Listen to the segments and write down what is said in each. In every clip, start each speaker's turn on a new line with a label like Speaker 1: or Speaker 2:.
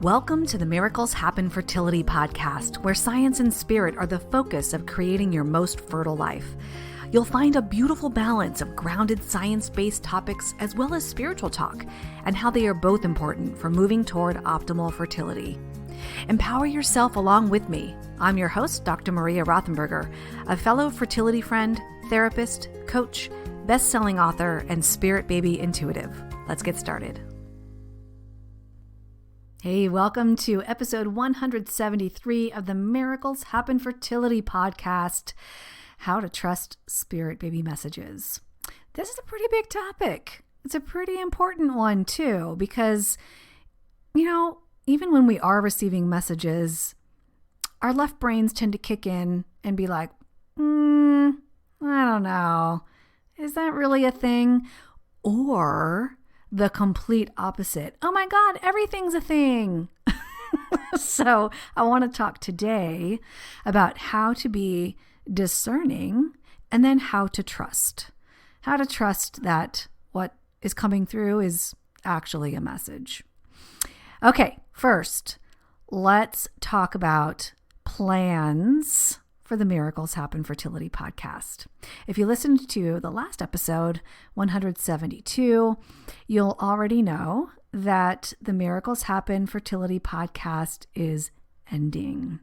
Speaker 1: Welcome to the Miracles Happen Fertility Podcast, where science and spirit are the focus of creating your most fertile life. You'll find a beautiful balance of grounded science-based topics as well as spiritual talk, and how they are both important for moving toward optimal fertility. Empower yourself along with me. I'm your host, Dr. Maria Rothenberger, a fellow fertility friend, therapist, coach, best-selling author, and Spirit Baby intuitive. Let's get started. Hey, welcome to episode 173 of the Miracles Happen Fertility Podcast, How to Trust Spirit Baby Messages. This is a pretty big topic. It's a pretty important one too, because, even when we are receiving messages, our left brains tend to kick in and be like, I don't know. Is that really a thing? Or the complete opposite. Oh my God, everything's a thing. So I want to talk today about how to be discerning and then how to trust. How to trust that what is coming through is actually a message. Okay, first, let's talk about plans for the Miracles Happen Fertility Podcast. If you listened to the last episode, 172, you'll already know that the Miracles Happen Fertility Podcast is ending.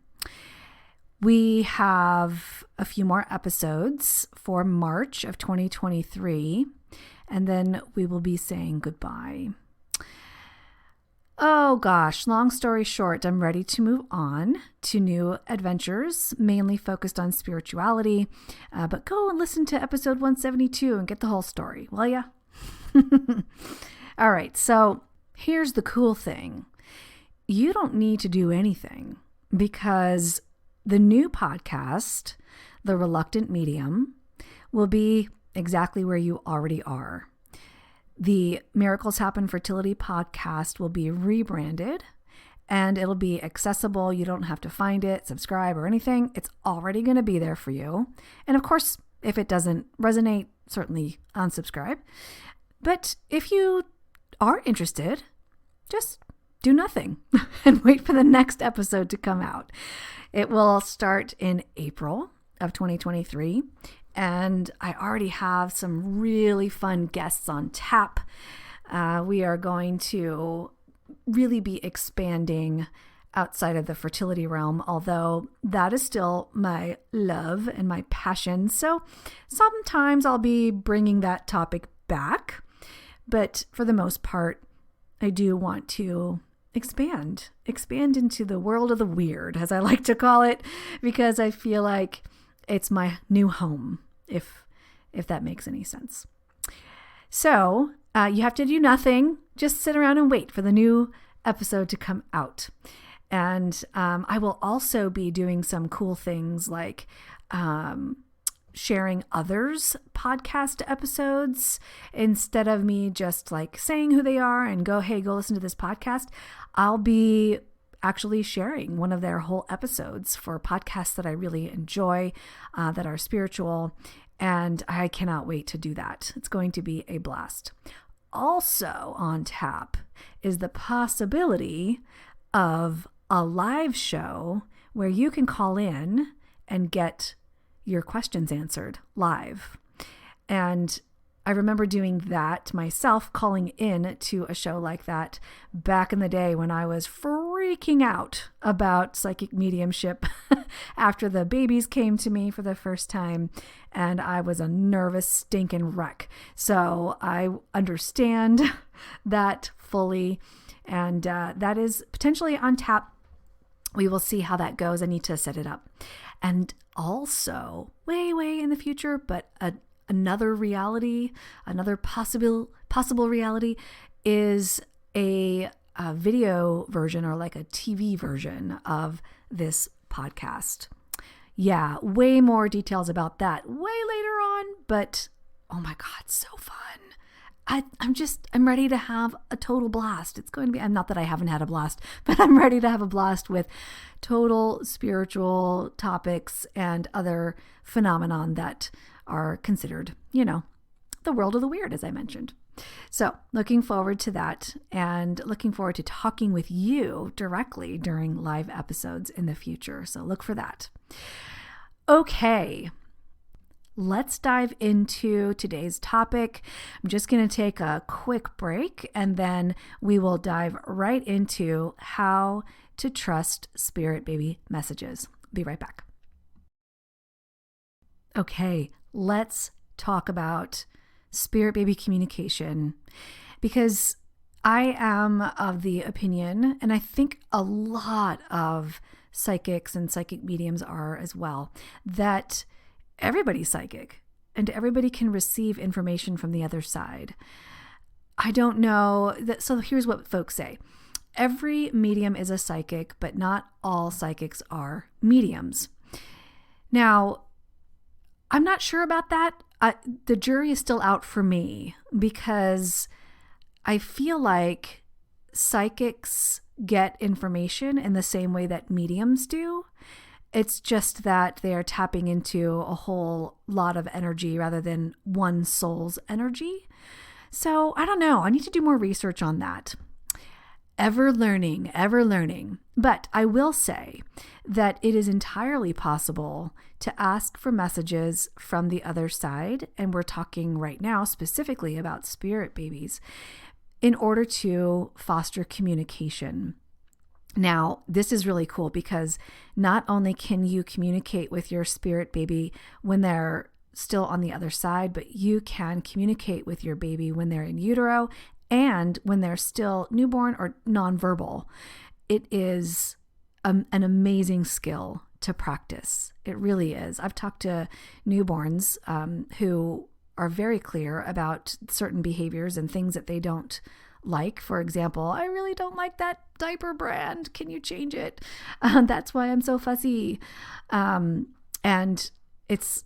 Speaker 1: We have a few more episodes for March of 2023, and then we will be saying goodbye. Oh gosh, long story short, I'm ready to move on to new adventures, mainly focused on spirituality. But go and listen to episode 172 and get the whole story, will ya? All right, so here's the cool thing. You don't need to do anything because the new podcast, The Reluctant Medium, will be exactly where you already are. The Miracles Happen Fertility Podcast will be rebranded and it'll be accessible. You don't have to find it, subscribe, or anything. It's already going to be there for you. And of course, if it doesn't resonate, certainly unsubscribe. But if you are interested, just do nothing and wait for the next episode to come out. It will start in April of 2023. And I already have some really fun guests on tap. We are going to really be expanding outside of the fertility realm, although that is still my love and my passion. So sometimes I'll be bringing that topic back. But for the most part, I do want to expand into the world of the weird, as I like to call it, because I feel like it's my new home, if that makes any sense. So you have to do nothing. Just sit around and wait for the new episode to come out. And I will also be doing some cool things like sharing others' podcast episodes. Instead of me just like saying who they are and go listen to this podcast, I'll be actually sharing one of their whole episodes for podcasts that I really enjoy, that are spiritual, and I cannot wait to do that. It's going to be a blast. Also on tap is the possibility of a live show where you can call in and get your questions answered live. And I remember doing that myself, calling in to a show like that back in the day when I was freaking out about psychic mediumship after the babies came to me for the first time, and I was a nervous stinking wreck. So I understand that fully, and that is potentially on tap. We will see how that goes. I need to set it up. And also, way in the future, but another reality, another possible reality is a video version or like a TV version of this podcast. Yeah, way more details about that way later on, but oh my God, so fun. I'm ready to have a total blast. It's going to be, and not that I haven't had a blast, but I'm ready to have a blast with total spiritual topics and other phenomenon that are considered, the world of the weird, as I mentioned. So looking forward to that and looking forward to talking with you directly during live episodes in the future. So look for that. Okay. Let's dive into today's topic. I'm just going to take a quick break and then we will dive right into how to trust Spirit Baby messages. Be right back. Okay, let's talk about Spirit Baby communication, because I am of the opinion, and I think a lot of psychics and psychic mediums are as well, that everybody's psychic and everybody can receive information from the other side. I don't know that. So here's what folks say. Every medium is a psychic, but not all psychics are mediums. Now, I'm not sure about that. The jury is still out for me, because I feel like psychics get information in the same way that mediums do. It's just that they are tapping into a whole lot of energy rather than one soul's energy. So I don't know. I need to do more research on that. Ever learning, ever learning. But I will say that it is entirely possible to ask for messages from the other side. And we're talking right now specifically about spirit babies in order to foster communication. Now, this is really cool because not only can you communicate with your spirit baby when they're still on the other side, but you can communicate with your baby when they're in utero and when they're still newborn or nonverbal. It is an amazing skill to practice. It really is. I've talked to newborns who are very clear about certain behaviors and things that they don't like. For example, I really don't like that diaper brand. Can you change it? That's why I'm so fussy. And it's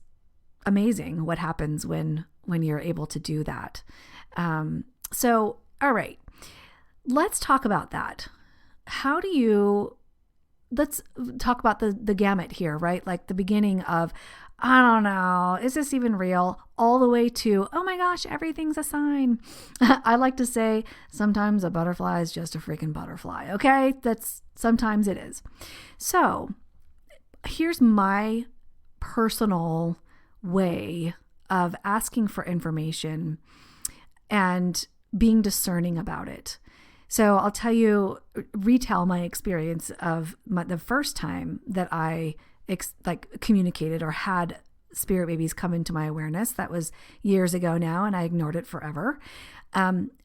Speaker 1: amazing what happens when you're able to do that. So, all right, let's talk about that. Let's talk about the gamut here, right? Like the beginning of, I don't know, is this even real? All the way to, oh my gosh, everything's a sign. I like to say sometimes a butterfly is just a freaking butterfly. Okay. Sometimes it is. So here's my personal way of asking for information and being discerning about it. So I'll retell my experience of the first time that I communicated or had spirit babies come into my awareness. That was years ago now, and I ignored it forever.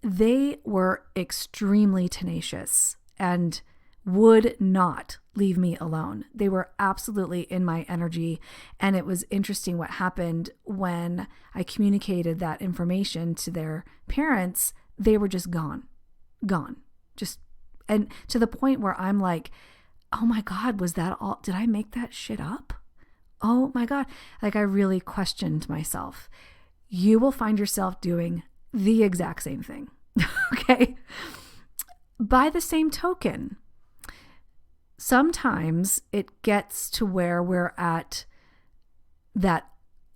Speaker 1: They were extremely tenacious and would not leave me alone. They were absolutely in my energy. And it was interesting what happened when I communicated that information to their parents. They were just gone, and to the point where I'm like, oh my God, was that all? Did I make that shit up? Oh my God. Like I really questioned myself. You will find yourself doing the exact same thing. Okay. By the same token, sometimes it gets to where we're at that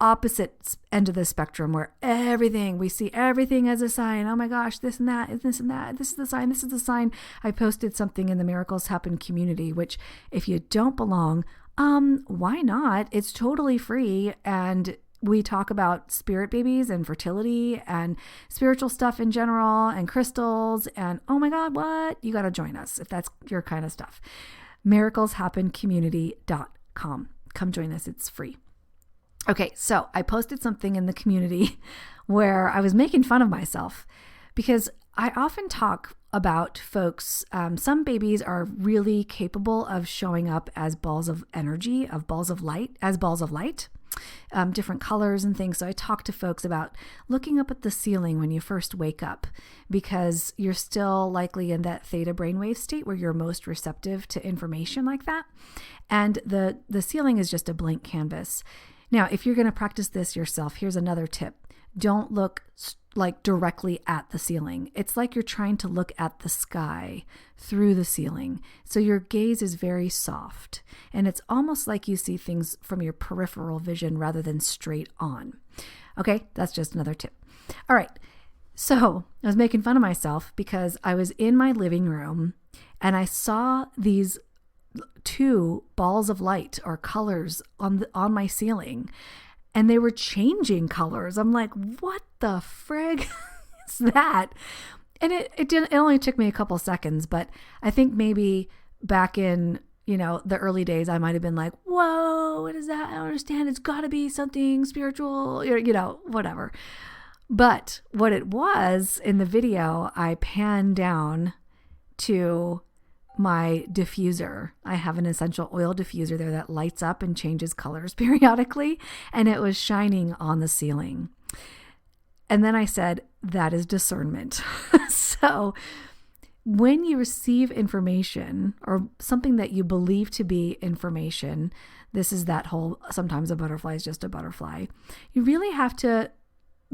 Speaker 1: opposite end of the spectrum where we see everything as a sign. Oh my gosh, this and that, this and that. This is the sign. This is the sign. I posted something in the Miracles Happen community, which if you don't belong, why not? It's totally free. And we talk about spirit babies and fertility and spiritual stuff in general and crystals. And oh my God, what? You got to join us if that's your kind of stuff. miracleshappencommunity.com. Come join us. It's free. Okay, so I posted something in the community where I was making fun of myself because I often talk about folks. Some babies are really capable of showing up as balls of energy, balls of light, different colors and things. So I talk to folks about looking up at the ceiling when you first wake up, because you're still likely in that theta brainwave state where you're most receptive to information like that. And the ceiling is just a blank canvas. Now, if you're going to practice this yourself, here's another tip. Don't look directly at the ceiling. It's like you're trying to look at the sky through the ceiling. So your gaze is very soft, and it's almost like you see things from your peripheral vision rather than straight on. Okay, that's just another tip. All right. So I was making fun of myself because I was in my living room and I saw these 2 balls of light or colors on my ceiling, and they were changing colors. I'm like, what the frig is that? And it only took me a couple seconds, but I think maybe back in, the early days, I might've been like, whoa, what is that? I don't understand. It's gotta be something spiritual, whatever. But what it was in the video, I panned down to my diffuser. I have an essential oil diffuser there that lights up and changes colors periodically, and it was shining on the ceiling. And then I said, that is discernment. So when you receive information or something that you believe to be information, this is that whole, sometimes a butterfly is just a butterfly. You really have to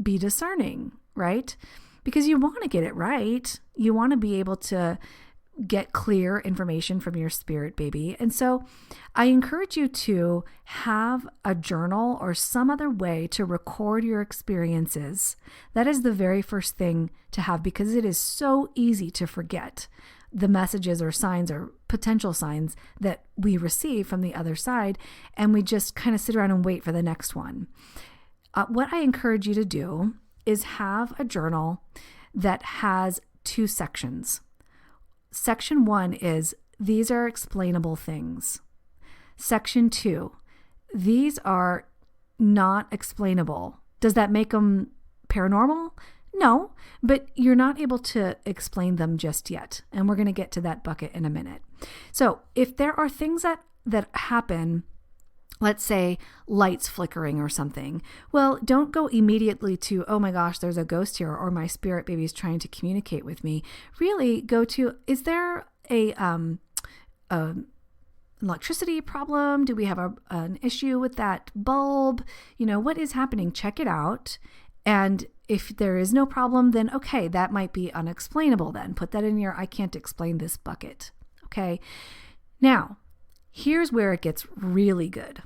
Speaker 1: be discerning, right? Because you want to get it right. You want to be able to get clear information from your spirit baby. And so I encourage you to have a journal or some other way to record your experiences. That is the very first thing to have, because it is so easy to forget the messages or signs or potential signs that we receive from the other side. And we just kind of sit around and wait for the next one. What I encourage you to do is have a journal that has 2 sections. Section 1 is, these are explainable things. Section 2, these are not explainable. Does that make them paranormal? No, but you're not able to explain them just yet. And we're going to get to that bucket in a minute. So if there are things that happen, let's say lights flickering or something, well, don't go immediately to, oh my gosh, there's a ghost here, or my spirit baby is trying to communicate with me. Really go to, is there an electricity problem? Do we have an issue with that bulb? What is happening? Check it out. And if there is no problem, then okay, that might be unexplainable then. Put that in your I can't explain this bucket. Okay. Now, here's where it gets really good.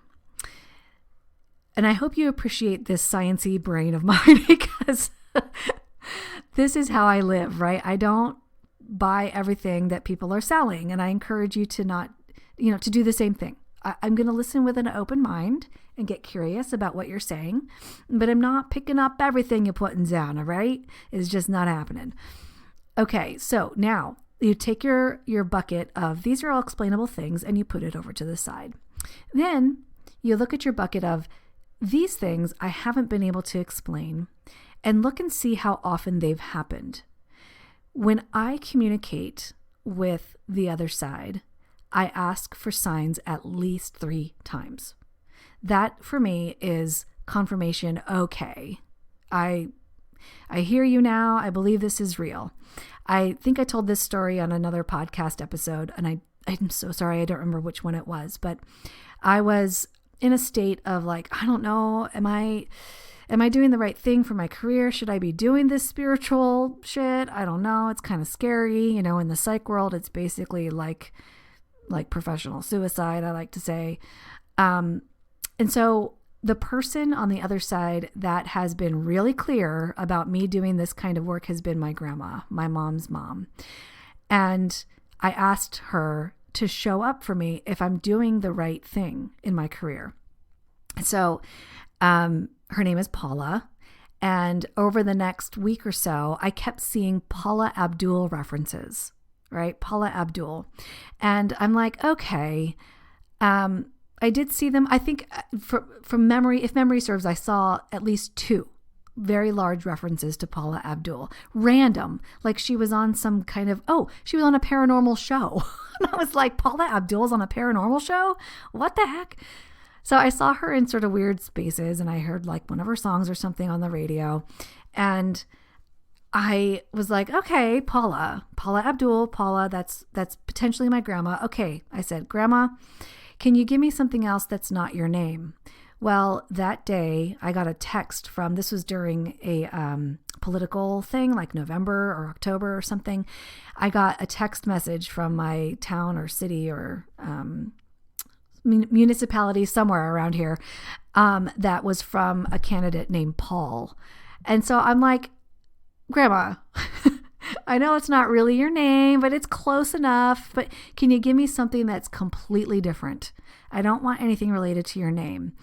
Speaker 1: And I hope you appreciate this sciencey brain of mine, because this is how I live, right? I don't buy everything that people are selling. And I encourage you to not, to do the same thing. I'm going to listen with an open mind and get curious about what you're saying, but I'm not picking up everything you're putting down, all right? It's just not happening. Okay, so now you take your bucket of, these are all explainable things, and you put it over to the side. Then you look at your bucket of, these things I haven't been able to explain, and look and see how often they've happened. When I communicate with the other side, I ask for signs at least 3 times. That for me is confirmation. Okay, I hear you now. I believe this is real. I think I told this story on another podcast episode, and I'm so sorry. I don't remember which one it was, but I was in a state of like, I don't know, am I doing the right thing for my career? Should I be doing this spiritual shit? I don't know. It's kind of scary. In the psych world, it's basically like professional suicide, I like to say. And so the person on the other side that has been really clear about me doing this kind of work has been my grandma, my mom's mom. And I asked her to show up for me if I'm doing the right thing in my career. So her name is Paula. And over the next week or so, I kept seeing Paula Abdul references, right? Paula Abdul. And I'm like, okay, I did see them. I think from memory, if memory serves, I saw at least 2 very large references to Paula Abdul. Random, like she was on some kind of, she was on a paranormal show. And I was like, Paula Abdul's on a paranormal show? What the heck? So I saw her in sort of weird spaces, and I heard like one of her songs or something on the radio. And I was like, okay, Paula Abdul, that's potentially my grandma. Okay, I said, Grandma, can you give me something else that's not your name? Well, that day I got a text from, this was during a political thing like November or October or something. I got a text message from my town or city or municipality somewhere around here that was from a candidate named Paul. And so I'm like, Grandma, I know it's not really your name, but it's close enough. But can you give me something that's completely different? I don't want anything related to your name.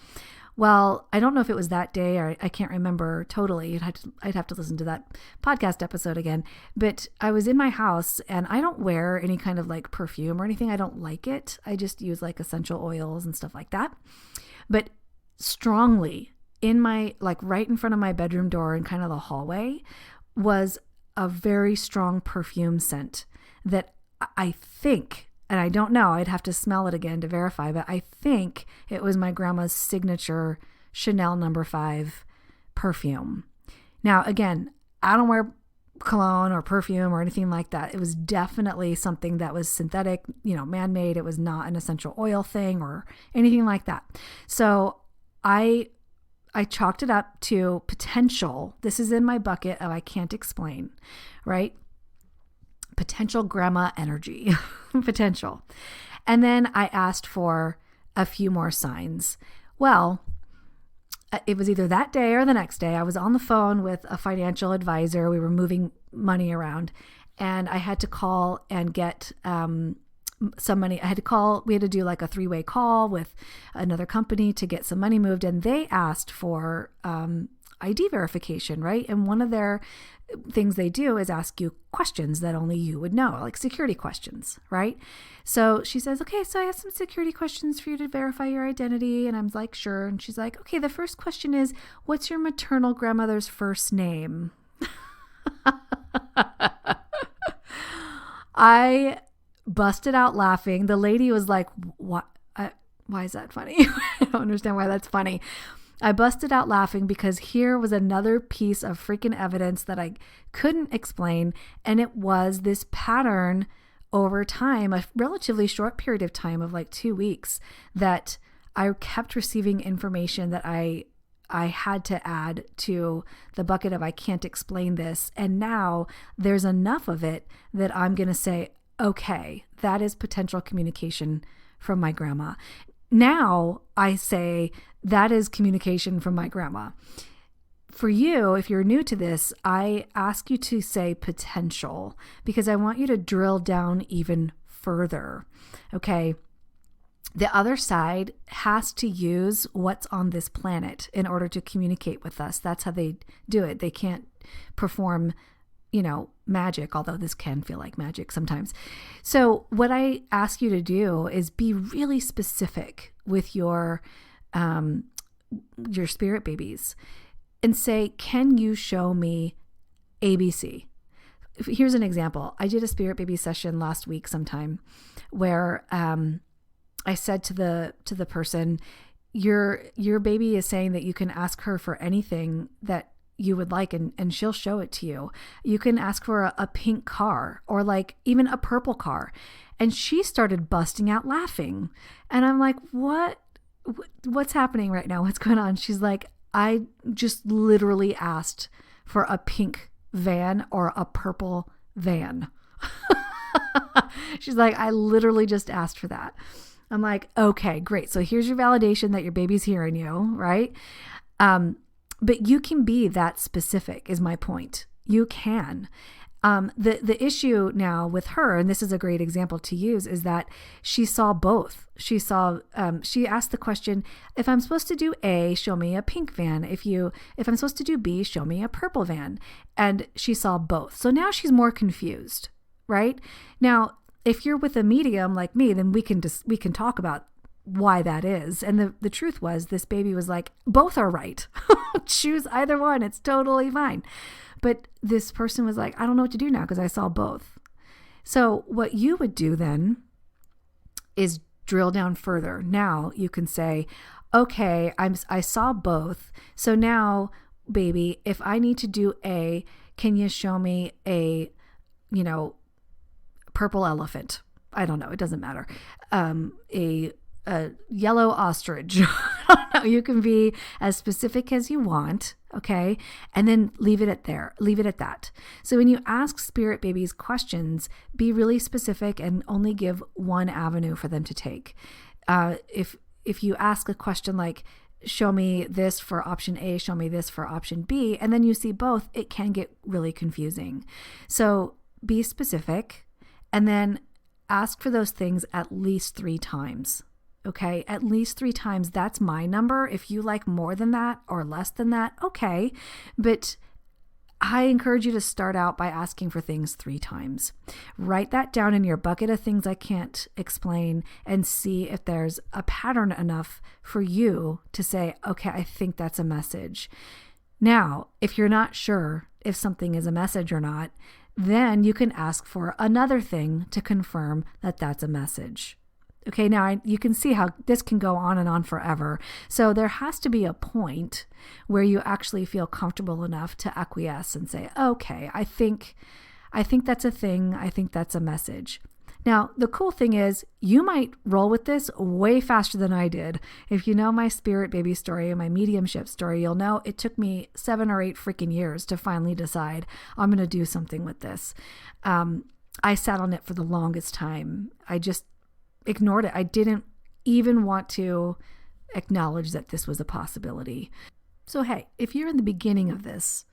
Speaker 1: Well, I don't know if it was that day or I can't remember totally. I'd have to listen to that podcast episode again. But I was in my house and I don't wear any kind of like perfume or anything. I don't like it. I just use like essential oils and stuff like that. But strongly in my, like right in front of my bedroom door and kind of the hallway was a very strong perfume scent that I think, and I don't know, I'd have to smell it again to verify, but I think it was my grandma's signature Chanel No. 5 perfume. Now, again, I don't wear cologne or perfume or anything like that. It was definitely something that was synthetic, man-made. It was not an essential oil thing or anything like that. So I chalked it up to potential. This is in my bucket of I can't explain, right? Potential grandma energy, potential. And then I asked for a few more signs. Well, it was either that day or the next day. I was on the phone with a financial advisor. We were moving money around and I had to call and get some money. We had to do like a 3-way call with another company to get some money moved. And they asked for ID verification, right? And one of their things they do is ask you questions that only you would know, like security questions, right? So she says, okay, so I have some security questions for you to verify your identity. And I'm like, sure. And she's like, okay, the first question is, what's your maternal grandmother's first name? I busted out laughing. The lady was like, what? Why is that funny? I don't understand why that's funny. I busted out laughing because here was another piece of freaking evidence that I couldn't explain. And it was this pattern over time, a relatively short period of time of like 2 weeks, that I kept receiving information that I had to add to the bucket of I can't explain this. And now there's enough of it that I'm going to say, okay, that is potential communication from my grandma. Now I say that is communication from my grandma. For you, if you're new to this, I ask you to say potential because I want you to drill down even further. Okay. The other side has to use what's on this planet in order to communicate with us. That's how they do it. They can't perform magic, although this can feel like magic sometimes. So what I ask you to do is be really specific with your spirit babies and say, can you show me ABC? Here's an example. I did a spirit baby session last week sometime where I said to the person, your baby is saying that you can ask her for anything that you would like and she'll show it to you. You can ask for a pink car or like even a purple car. And she started busting out laughing. And I'm like, what's happening right now? What's going on? She's like, I just literally asked for a pink van or a purple van. She's like, I literally just asked for that. I'm like, okay, great. So here's your validation that your baby's hearing you, right? But you can be that specific is my point. You can. The issue now with her, and this is a great example to use, is that she saw both. She asked the question, if I'm supposed to do A, show me a pink van. If I'm supposed to do B, show me a purple van. And she saw both. So now she's more confused, right? Now, if you're with a medium like me, then we can talk about why that is. And the truth was this baby was like, both are right. Choose either one. It's totally fine. But this person was like, I don't know what to do now because I saw both. So what you would do then is drill down further. Now you can say, okay, I saw both. So now, baby, if I need to do A, can you show me a, purple elephant? I don't know. It doesn't matter. A yellow ostrich. I don't know. You can be as specific as you want. Okay. And then leave it at that. So when you ask spirit babies questions, be really specific and only give one avenue for them to take. If you ask a question like, show me this for option A, show me this for option B, and then you see both, it can get really confusing. So be specific and then ask for those things at least 3 times. Okay, at least 3 times. That's my number. If you like more than that or less than that, okay. But I encourage you to start out by asking for things 3 times. Write that down in your bucket of things I can't explain and see if there's a pattern enough for you to say, okay, I think that's a message. Now, if you're not sure if something is a message or not, then you can ask for another thing to confirm that that's a message. Okay, now you can see how this can go on and on forever. So there has to be a point where you actually feel comfortable enough to acquiesce and say, okay, I think that's a thing. I think that's a message. Now, the cool thing is you might roll with this way faster than I did. If you know my Spirit Baby story and my mediumship story, you'll know it took me 7 or 8 freaking years to finally decide I'm going to do something with this. I sat on it for the longest time. I just ignored it. I didn't even want to acknowledge that this was a possibility. So, hey, if you're in the beginning of this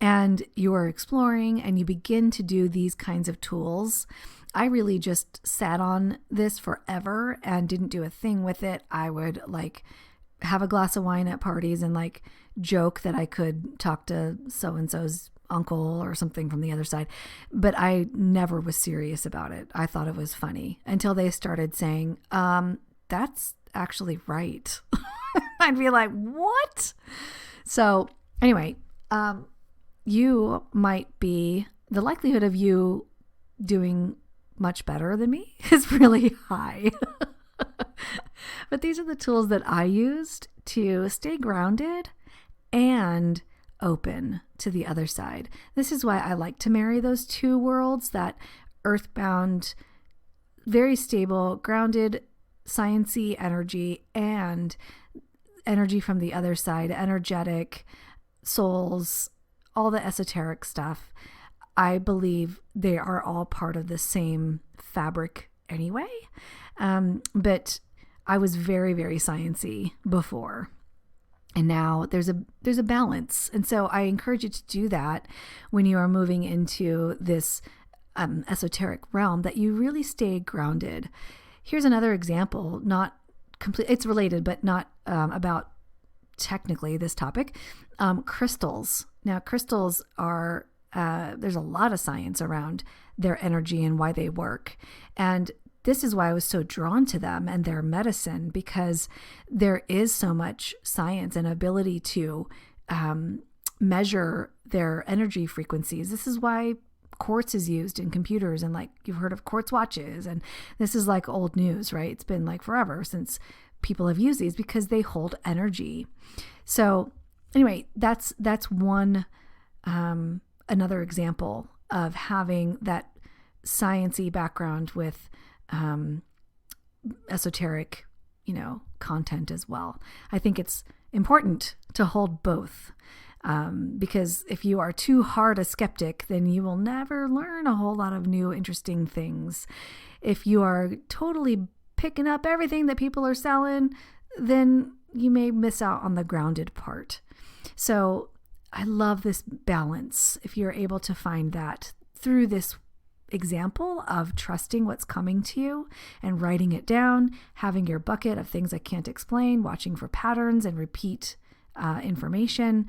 Speaker 1: and you are exploring and you begin to do these kinds of tools, I really just sat on this forever and didn't do a thing with it. I would have a glass of wine at parties and joke that I could talk to so-and-so's uncle or something from the other side. But I never was serious about it. I thought it was funny until they started saying, that's actually right. I'd be like, what? So anyway, you might be, the likelihood of you doing much better than me is really high. But these are the tools that I used to stay grounded and open to the other side. This is why I like to marry those 2 worlds, that earthbound, very stable, grounded, sciencey energy and energy from the other side, energetic, souls, all the esoteric stuff. I believe they are all part of the same fabric anyway. But I was very, very sciencey before. And now there's a balance. And so I encourage you to do that when you are moving into this esoteric realm, that you really stay grounded. Here's another example, not complete, it's related, but not about technically this topic. Crystals. Now, crystals are, there's a lot of science around their energy and why they work. And this is why I was so drawn to them and their medicine, because there is so much science and ability to measure their energy frequencies. This is why quartz is used in computers, and you've heard of quartz watches, and this is old news, right? It's been forever since people have used these because they hold energy. So anyway, that's one, another example of having that sciencey background with esoteric, content as well. I think it's important to hold both, because if you are too hard a skeptic, then you will never learn a whole lot of new, interesting things. If you are totally picking up everything that people are selling, then you may miss out on the grounded part. So I love this balance. If you're able to find that through this example of trusting what's coming to you and writing it down, having your bucket of things I can't explain, watching for patterns and repeat information,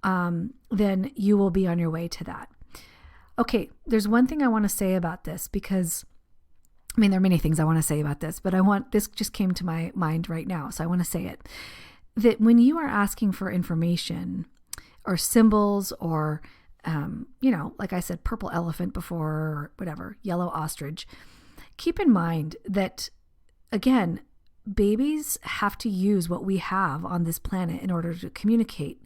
Speaker 1: then you will be on your way to that. Okay, there's one thing I want to say about this, because there are many things I want to say about this, but this just came to my mind right now, so I want to say it. That when you are asking for information or symbols or like I said, purple elephant before, or whatever, yellow ostrich, keep in mind that, again, babies have to use what we have on this planet in order to communicate.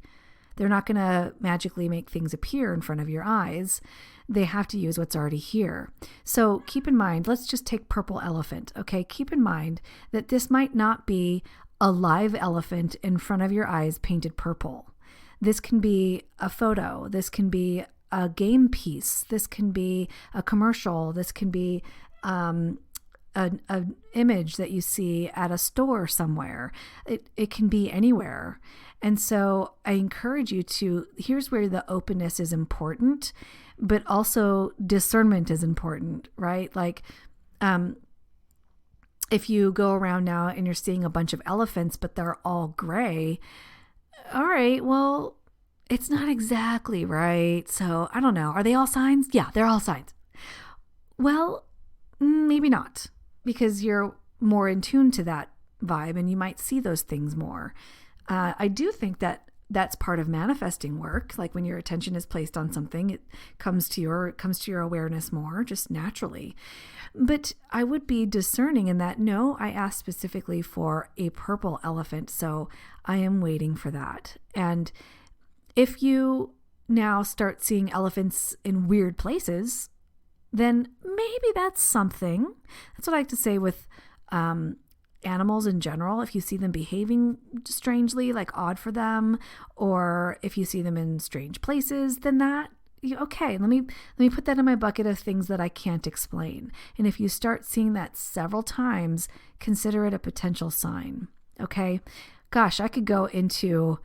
Speaker 1: They're not going to magically make things appear in front of your eyes. They have to use what's already here. So keep in mind, let's just take purple elephant, okay? Keep in mind that this might not be a live elephant in front of your eyes painted purple. This can be a photo. This can be a game piece. This can be a commercial. This can be an image that you see at a store somewhere. It can be anywhere. And so I encourage you here's where the openness is important, but also discernment is important, right? Like, if you go around now and you're seeing a bunch of elephants, but they're all gray, all right, well, it's not exactly right. So I don't know. Are they all signs? Yeah, they're all signs. Well, maybe not, because you're more in tune to that vibe and you might see those things more. I do think that that's part of manifesting work. Like when your attention is placed on something, it comes to your awareness more, just naturally. But I would be discerning in that, no, I asked specifically for a purple elephant, so I am waiting for that. And if you now start seeing elephants in weird places, then maybe that's something. That's what I like to say with animals in general. If you see them behaving strangely, like odd for them, or if you see them in strange places, then okay, let me put that in my bucket of things that I can't explain. And if you start seeing that several times, consider it a potential sign. Okay? Gosh, I could go into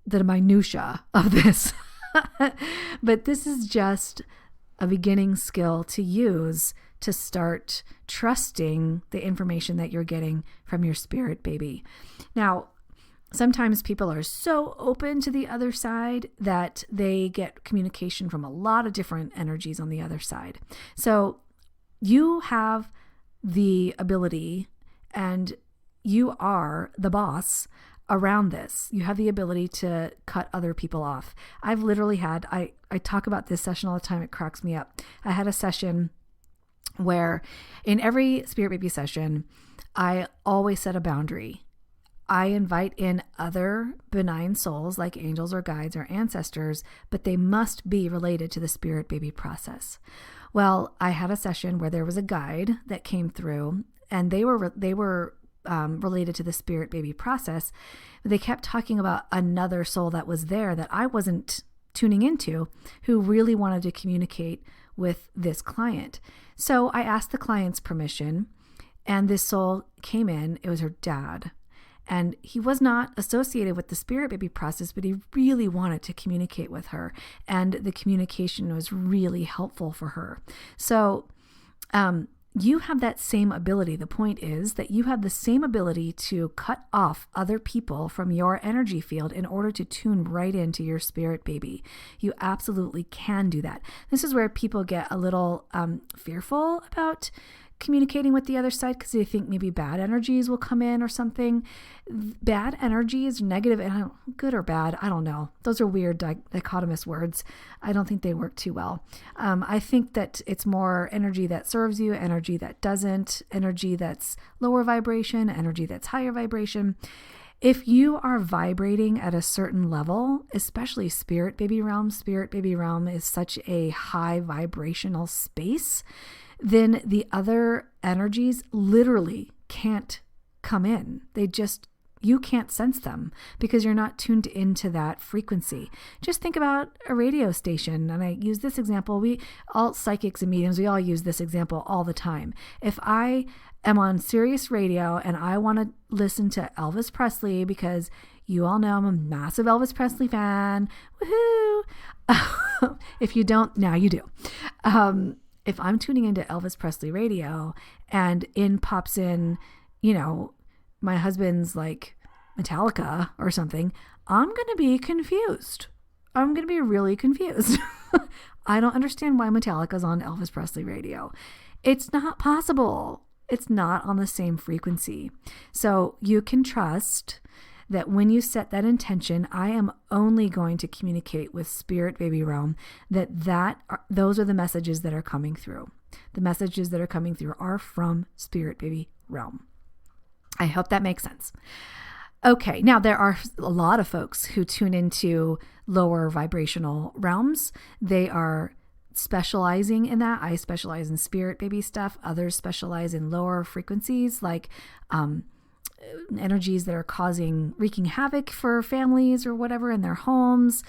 Speaker 1: the minutia of this, but this is just a beginning skill to use to start trusting the information that you're getting from your spirit baby. Now, sometimes people are so open to the other side that they get communication from a lot of different energies on the other side. So you have the ability, and you are the boss around this. You have the ability to cut other people off. I've literally had, I talk about this session all the time. It cracks me up. I had a session where in every Spirit Baby session, I always set a boundary. I invite in other benign souls like angels or guides or ancestors, but they must be related to the Spirit Baby process. Well, I had a session where there was a guide that came through, and they were related to the Spirit Baby process. They kept talking about another soul that was there that I wasn't tuning into, who really wanted to communicate with this client. So I asked the client's permission, and this soul came in. It was her dad. And he was not associated with the Spirit Baby process, but he really wanted to communicate with her. And the communication was really helpful for her. So you have that same ability. The point is that you have the same ability to cut off other people from your energy field in order to tune right into your Spirit Baby. You absolutely can do that. This is where people get a little fearful about communicating with the other side because they think maybe bad energies will come in or something. Bad energies, negative, good or bad, I don't know. Those are weird dichotomous words. I don't think they work too well. I think that it's more energy that serves you, energy that doesn't, energy that's lower vibration, energy that's higher vibration. If you are vibrating at a certain level, especially Spirit Baby realm is such a high vibrational space, then the other energies literally can't come in. You can't sense them because you're not tuned into that frequency. Just think about a radio station. And I use this example. All psychics and mediums, we all use this example all the time. If I am on Sirius Radio and I want to listen to Elvis Presley, because you all know I'm a massive Elvis Presley fan. Woohoo! If you don't, now you do. If I'm tuning into Elvis Presley radio and pops in, my husband's like Metallica or something, I'm going to be confused. I'm going to be really confused. I don't understand why Metallica's on Elvis Presley radio. It's not possible. It's not on the same frequency. So you can trust that when you set that intention, I am only going to communicate with Spirit Baby realm, those are the messages that are coming through. The messages that are coming through are from Spirit Baby realm. I hope that makes sense. Okay, now there are a lot of folks who tune into lower vibrational realms. They are specializing in that. I specialize in Spirit Baby stuff. Others specialize in lower frequencies, like energies that are wreaking havoc for families or whatever in their homes.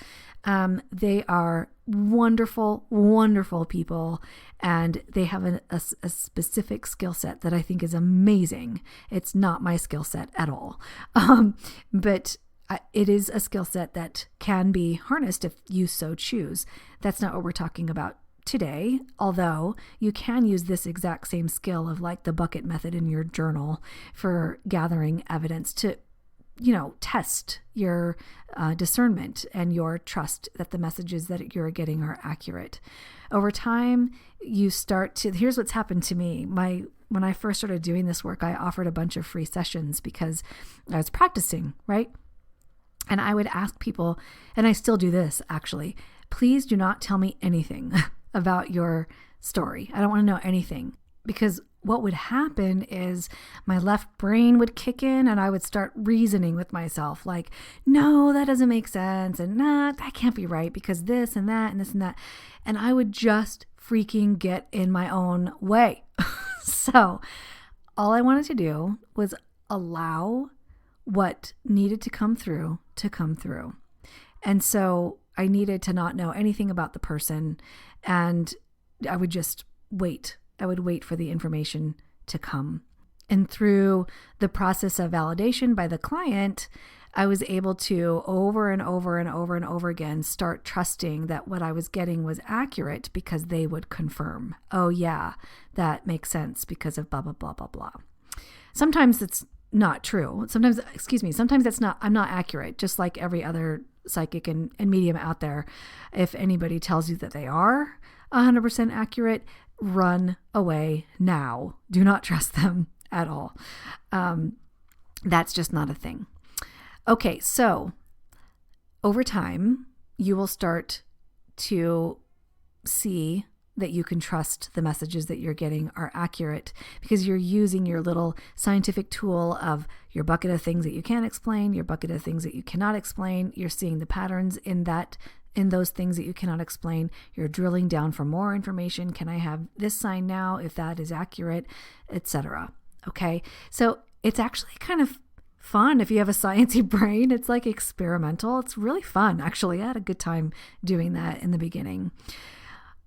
Speaker 1: They are wonderful, wonderful people, and they have a specific skill set that I think is amazing. It's not my skill set at all, but it is a skill set that can be harnessed if you so choose. That's not what we're talking about today, although you can use this exact same skill of like the bucket method in your journal for gathering evidence to test your discernment and your trust that the messages that you're getting are accurate. Over time, here's what's happened to me. When I first started doing this work, I offered a bunch of free sessions because I was practicing, right? And I would ask people, and I still do this actually, please do not tell me anything about your story. I don't want to know anything, because what would happen is my left brain would kick in and I would start reasoning with myself like, no, that doesn't make sense. And that can't be right because this and that and this and that. And I would just freaking get in my own way. So all I wanted to do was allow what needed to come through. And so I needed to not know anything about the person, and I would just wait. I would wait for the information to come. And through the process of validation by the client, I was able to over and over and over and over again start trusting that what I was getting was accurate because they would confirm, oh yeah, that makes sense because of blah, blah, blah, blah, blah. Sometimes it's not true. Sometimes I'm not accurate, just like every other psychic and medium out there. If anybody tells you that they are 100% accurate, run away now. Do not trust them at all. That's just not a thing. Okay, so over time, you will start to see that you can trust the messages that you're getting are accurate because you're using your little scientific tool of your bucket of things that you can't explain, your bucket of things that you cannot explain. You're seeing the patterns in those things that you cannot explain. You're drilling down for more information. Can I have this sign now if that is accurate, etc. Okay, so it's actually kind of fun if you have a sciencey brain. It's like experimental. It's really fun, actually. I had a good time doing that in the beginning.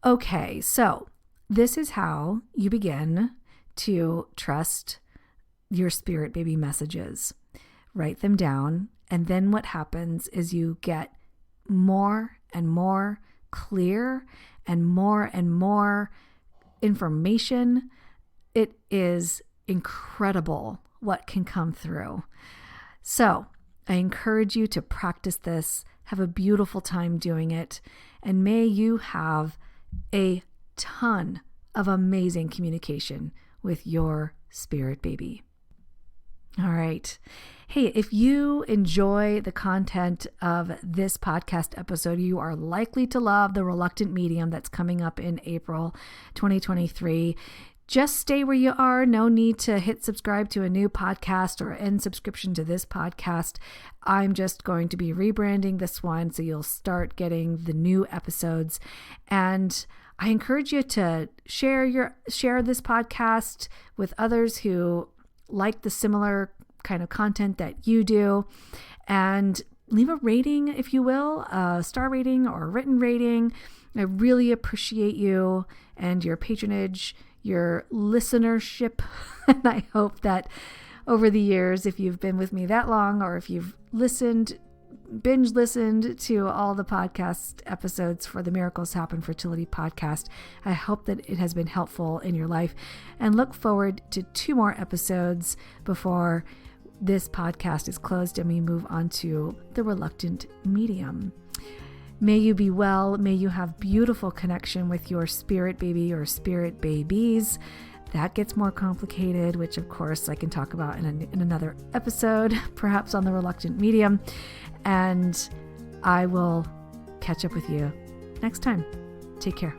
Speaker 1: Okay, so this is how you begin to trust your spirit baby messages. Write them down, and then what happens is you get more and more clear and more information. It is incredible what can come through. So I encourage you to practice this, have a beautiful time doing it, and may you have a ton of amazing communication with your spirit baby. All right. Hey, if you enjoy the content of this podcast episode, you are likely to love the Reluctant Medium that's coming up in April 2023. Just stay where you are. No need to hit subscribe to a new podcast or end subscription to this podcast. I'm just going to be rebranding this one so you'll start getting the new episodes. And I encourage you to share this podcast with others who like the similar kind of content that you do, and leave a rating, if you will, a star rating or a written rating. I really appreciate you and your patronage, your listenership. And I hope that over the years, if you've been with me that long, or if you've binge listened to all the podcast episodes for the Miracles Happen Fertility Podcast, I hope that it has been helpful in your life, and look forward to 2 more episodes before this podcast is closed and we move on to the Reluctant Medium. May you be well. May you have beautiful connection with your spirit baby or spirit babies. That gets more complicated, which of course I can talk about in another episode, perhaps on the Reluctant Medium. And I will catch up with you next time. Take care.